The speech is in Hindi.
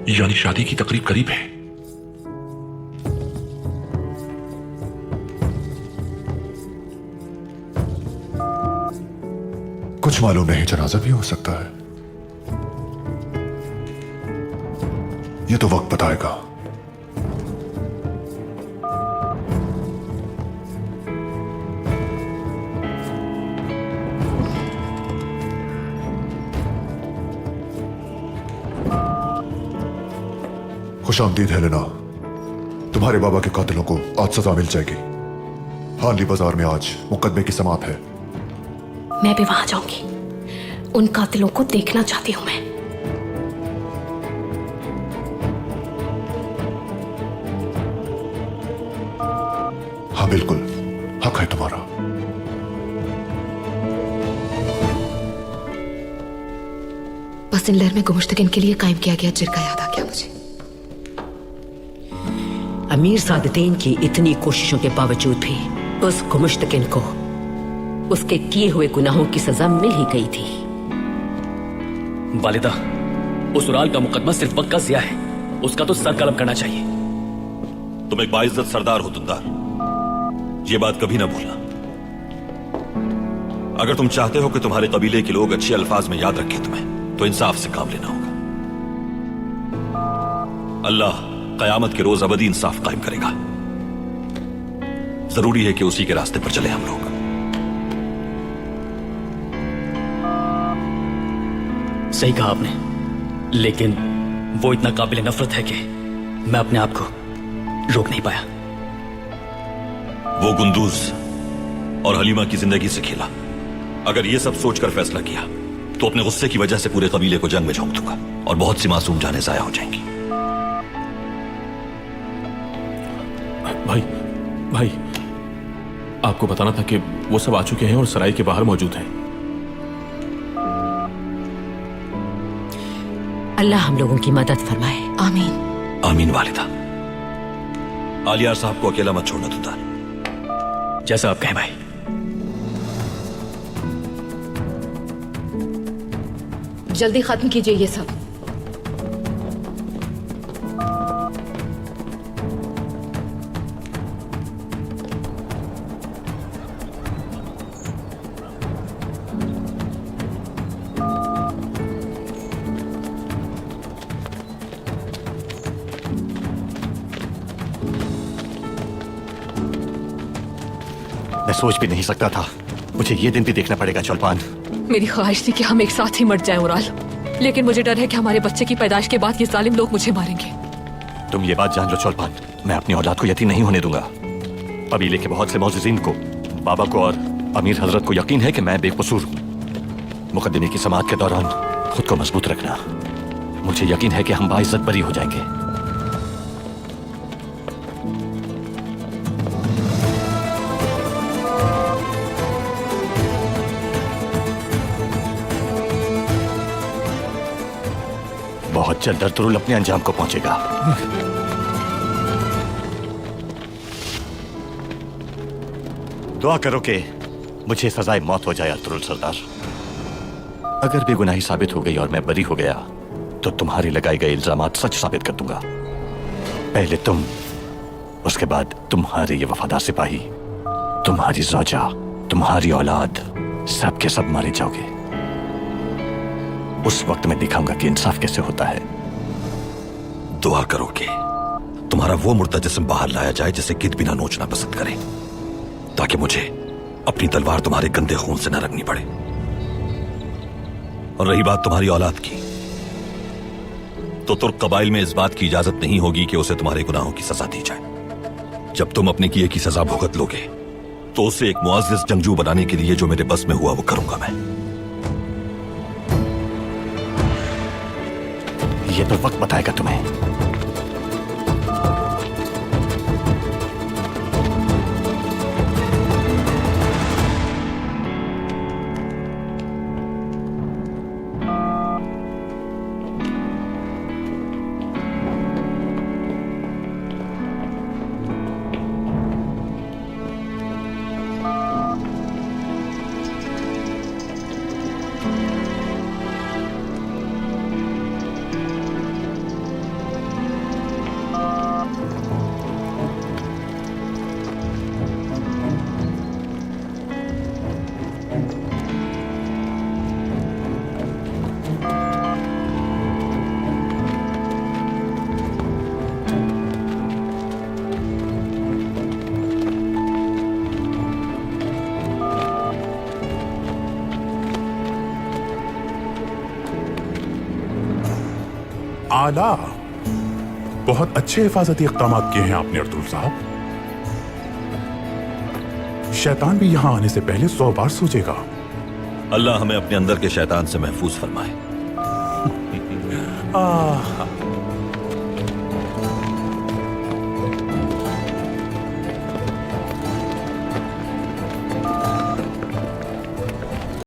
यानी शादी की तकरीब करीब है। कुछ मालूम नहीं, जनाजा भी हो सकता है। ये तो वक्त बताएगा। खुशामदीद है लेना, तुम्हारे बाबा के कातिलों को आज सजा मिल जाएगी। हाली बाजार में आज मुकदमे की समाअत है। मैं भी वहां जाऊंगी, उन कातिलों को देखना चाहती हूं मैं। हाँ बिल्कुल, हक है तुम्हारा। बसिन लहर में गुमुश्तगिन के लिए कायम किया गया जिरका याद आ गया मुझे। अमीर सादतेन की इतनी कोशिशों के बावजूद भी उस गुमुश्तगिन को उसके किए हुए गुनाहों की सजा मिल ही गई थी। वालिदा, उस उराल का मुकदमा सिर्फ वक्त का जिया है, उसका तो सर कलम करना चाहिए। तुम एक बाइज्जत सरदार हो दुंदार, ये बात कभी ना भूलना। अगर तुम चाहते हो कि तुम्हारे कबीले के लोग अच्छे अल्फाज में याद रखें तुम्हें, तो इंसाफ से काम लेना होगा। अल्लाह कयामत के रोज अबदी इंसाफ कायम करेगा। जरूरी है कि उसी के रास्ते पर चले हम लोग। सही कहा आपने, लेकिन वो इतना काबिल नफरत है कि मैं अपने आप को रोक नहीं पाया। वो गुंदूज और हलीमा की जिंदगी से खेला। अगर ये सब सोचकर फैसला किया तो अपने गुस्से की वजह से पूरे कबीले को जंग में झोंक दूंगा और बहुत सी मासूम जानें जाया हो जाएंगी। भाई भाई, आपको बताना था कि वो सब आ चुके हैं और सराय के बाहर मौजूद हैं। अल्लाह हम लोगों की मदद फरमाए। आमीन। आमीन वालिदा। आलियार साहब को अकेला मत छोड़ना दुंदार। जैसा आप कहें भाई। जल्दी खत्म कीजिए ये सब। मैं सोच भी नहीं सकता था मुझे ये दिन भी देखना पड़ेगा चौलपान। मेरी ख्वाहिश थी कि हम एक साथ ही मर जाएं उराल, लेकिन मुझे डर है कि हमारे बच्चे की पैदाइश के बाद ये जालिम लोग मुझे मारेंगे। तुम ये बात जान लो चौलपान, मैं अपनी औलाद को यतीम नहीं होने दूंगा। कबीले के बहुत से मौजूदीन को, बाबा को और अमीर हजरत को यकीन है कि मैं बेकसूर हूँ। मुकदमे की समाअत के दौरान खुद को मजबूत रखना। मुझे यकीन है कि हम बाइज्जत बरी हो जाएंगे। बहुत जल्द अर्तुरुल अपने अंजाम को पहुंचेगा। दुआ करो कि मुझे सजाए मौत हो जाए अर्तुरुल सरदार। अगर बेगुनाही साबित हो गई और मैं बरी हो गया तो तुम्हारे लगाए गए इल्जामात सच साबित कर दूंगा। पहले तुम, उसके बाद तुम्हारे ये वफादार सिपाही, तुम्हारी ज़ौजा, तुम्हारी औलाद, सब के सब मारे जाओगे। उस वक्त मैं दिखाऊंगा कि इंसाफ कैसे होता है। दुआ करो कि तुम्हारा वो मुर्दा जिस्म बाहर लाया जाए जिसे गिद्ध बिना नोचना पसंद करे, ताकि मुझे अपनी तलवार तुम्हारे गंदे खून से न रंगनी पड़े। और रही बात तुम्हारी औलाद की, तो तुर्क कबाइल में इस बात की इजाजत नहीं होगी कि उसे तुम्हारे गुनाहों की सजा दी जाए। जब तुम अपने किए की सजा भुगत लोगे तो उसे एक मुआज़्ज़िज़ जंगजू बनाने के लिए जो मेरे बस में हुआ वो करूंगा मैं। ये तो वक्त बताएगा तुम्हें। आला, बहुत अच्छे हिफाजती इक़दाम किए हैं आपने अर्तुल साहब। शैतान भी यहां आने से पहले 100 बार सोचेगा। अल्लाह हमें अपने अंदर के शैतान से महफूज फरमाए।